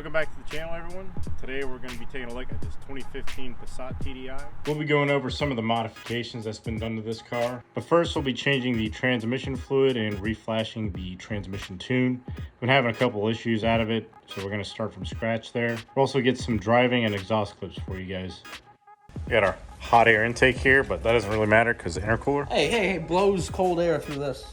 Welcome back to the channel, everyone. Today we're going to be taking a look at this 2015 Passat TDI. We'll be going over some of the modifications that's been done to this car. But first we'll be changing the transmission fluid and reflashing the transmission tune. Been having a couple issues out of it, so we're going to start from scratch there. We'll also get some driving and exhaust clips for you guys. We got our hot air intake here, but that doesn't really matter because the intercooler. Hey, blows cold air through this.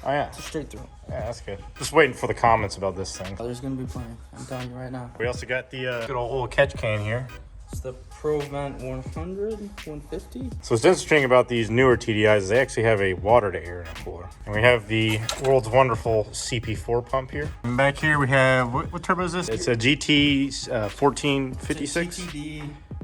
Oh yeah. Just straight through. Yeah, that's good. Just waiting for the comments about this thing. Oh, there's gonna be plenty. I'm telling you right now. We also got the good old catch can here. It's the ProVent 100, 150. So what's interesting about these newer TDIs is they actually have a water to air intercooler. And we have the world's wonderful CP4 pump here. And back here we have, what turbo is this? It's a GT 1456. GTD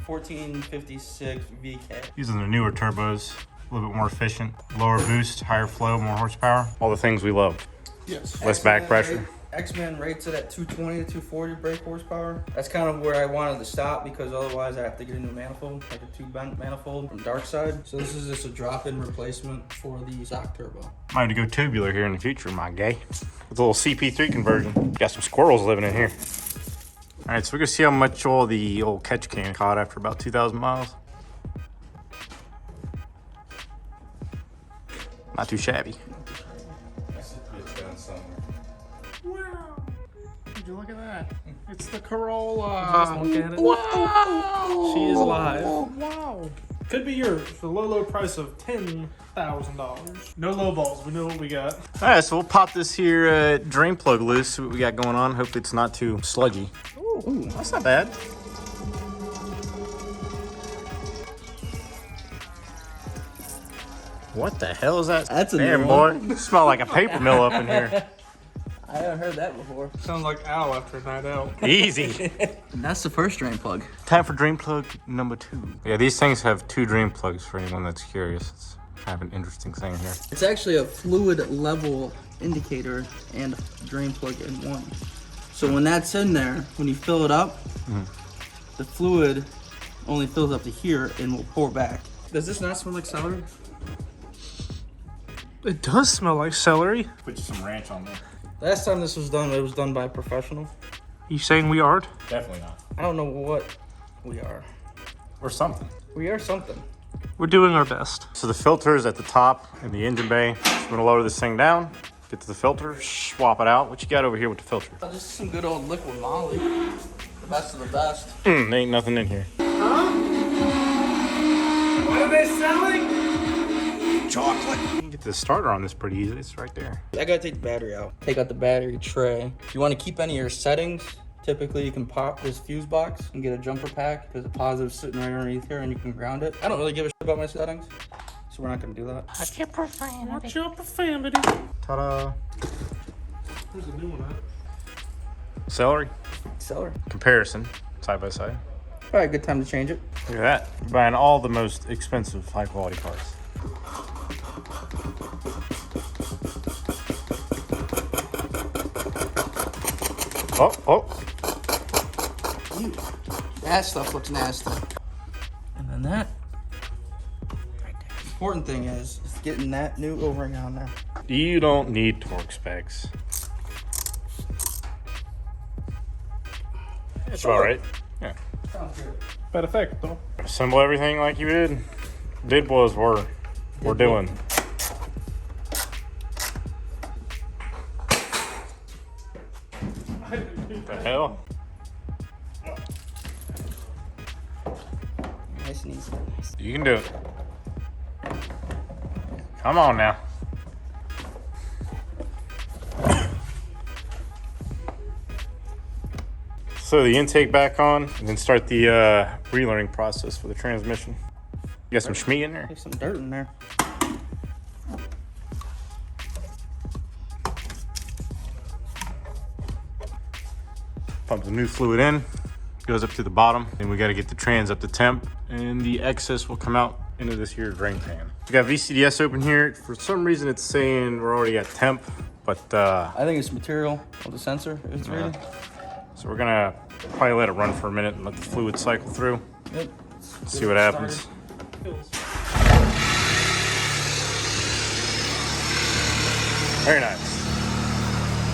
1456 VK. Using the newer turbos, a little bit more efficient. Lower boost, higher flow, more horsepower. All the things we love. Yes. Less back pressure. X-Men rates it at 220 to 240 brake horsepower. That's kind of where I wanted to stop because otherwise I have to get a new manifold, like a 2-bent manifold from Dark Side. So this is just a drop-in replacement for the stock turbo. Might have to go tubular here in the future, my guy. With a little CP3 conversion. Got some squirrels living in here. All right, so we're gonna see how much oil the old catch can caught after about 2,000 miles. Not too shabby. Wow! Would you look at that? It's the Corolla. Just look at it. Wow! She is alive. Wow! Could be yours for the low price of $10,000. No low balls. We know what we got. All right, so we'll pop this here drain plug loose, see what we got going on. Hopefully it's not too sludgy. Ooh, that's not bad. What the hell is that? That's a damn new boy. one. You smell like a paper mill up in here. I haven't heard that before. Sounds like Al after a night out. Easy. And that's the first drain plug. Time for drain plug number 2. Yeah, these things have 2 drain plugs for anyone that's curious. It's kind of an interesting thing here. It's actually a fluid level indicator and a drain plug in one. So when that's in there, when you fill it up, the fluid only fills up to here and will pour back. Does this not smell like celery? It does smell like celery. Put some ranch on there. Last time this was done, it was done by a professional. You saying we aren't? Definitely not. I don't know what we are. Or something. We are something. We're doing our best. So the filter is at the top in the engine bay. So I'm gonna lower this thing down, get to the filter, swap it out. What you got over here with the filter? Oh, this is some good old liquid moly. The best of the best. There ain't nothing in here. What are they selling? Chocolate. You can get the starter on this pretty easy. It's right there. I gotta take the battery out. Take out the battery tray. If you want to keep any of your settings, typically you can pop this fuse box and get a jumper pack because the positive's sitting right underneath here and you can ground it. I don't really give a shit about my settings, so we're not gonna do that. Watch your profanity. Ta-da. Where's the new one at? Celery. Celery. Comparison, side by side. All right, good time to change it. Look at that. You're buying all the most expensive, high quality parts. Oh. Ew. That stuff looks nasty. And then that. Right there. Important thing is getting that new O-ring on there. You don't need torque specs. It's all right. Yeah. Sounds good. Perfecto. Assemble everything like you did was we're doing. What the hell? Nice and easy. You can do it. Come on now. So the intake back on, and then start the relearning process for the transmission. You got some schmee in there? There's some dirt in there. Pump the new fluid in, goes up to the bottom, and we got to get the trans up to temp, and the excess will come out into this here drain pan. We got VCDS open here. For some reason it's saying we're already at temp, but I think it's material of the sensor it's reading. so we're gonna probably let it run for a minute and let the fluid cycle through. Yep. See what happens. Very nice.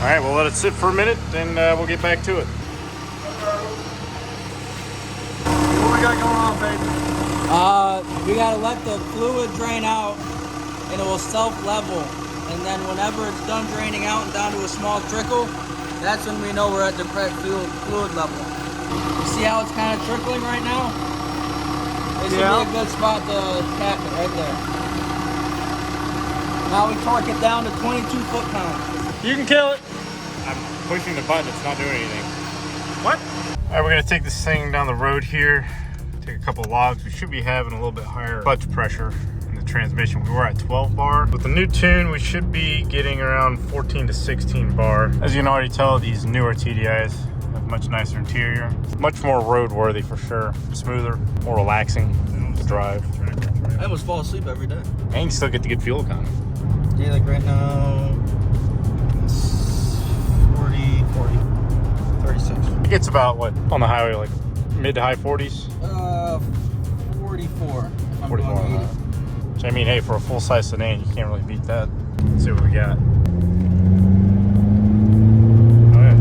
All right, we'll let it sit for a minute, and we'll get back to it. What we got going on, baby? We gotta let the fluid drain out and it will self-level. And then whenever it's done draining out and down to a small trickle, that's when we know we're at the correct fluid level. You see how it's kind of trickling right now? This would be a good spot to cap it right there. Now we torque it down to 22 foot-pounds. You can kill it. I'm pushing the button, it's not doing anything. What? All right, we're gonna take this thing down the road here, take a couple of logs. We should be having a little bit higher clutch pressure in the transmission. We were at 12 bar. With the new tune, we should be getting around 14 to 16 bar. As you can already tell, these newer TDIs have much nicer interior. Much more roadworthy for sure. Smoother, more relaxing to drive. I almost fall asleep every day. And you still get the good fuel economy. Yeah, like right now, it's 36. It gets about, what, on the highway, like mid to high 40s? 44. I'm 44. going 80. Which, I mean, hey, for a full-size sedan, you can't really beat that. Let's see what we got. Oh, yeah.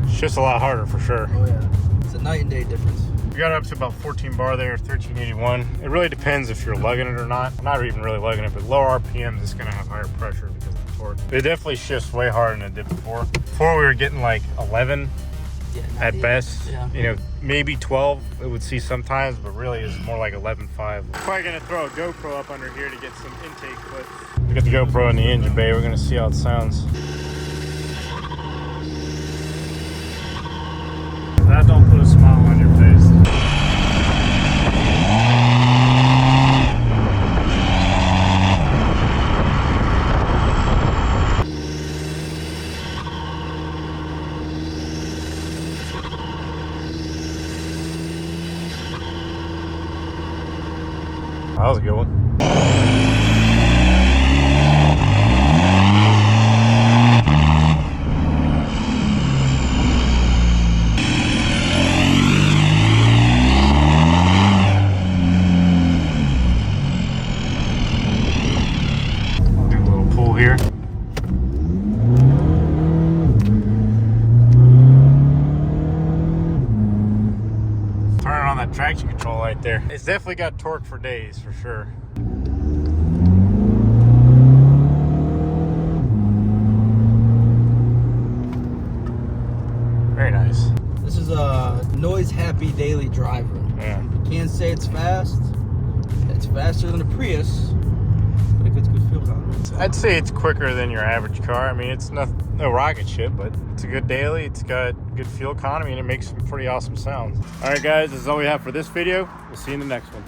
It's just a lot harder, for sure. Oh yeah, it's a night and day difference. We got up to about 14 bar there, 1381. It really depends if you're lugging it or not. I'm not even really lugging it, but lower RPMs, it's gonna have higher pressure because of the torque. It definitely shifts way harder than it did before. Before we were getting like 11 at best. Yeah. You know, maybe 12 it would see sometimes, but really it's more like 11.5. Probably gonna throw a GoPro up under here to get some intake clips. We got the GoPro in the engine bay. We're gonna see how it sounds. That don't put a smile on your face. That was a good one. Do a little pull here. Turning on that traction control right there. It's definitely got torque for days, for sure. Very nice. This is a noise-happy daily driver. Yeah. You can't say it's fast. It's faster than a Prius, but it gets good fuel economy. I'd say it's quicker than your average car. I mean, it's no rocket ship, but it's a good daily. It's got good fuel economy, and it makes some pretty awesome sounds. All right, guys, this is all we have for this video. We'll see you in the next one.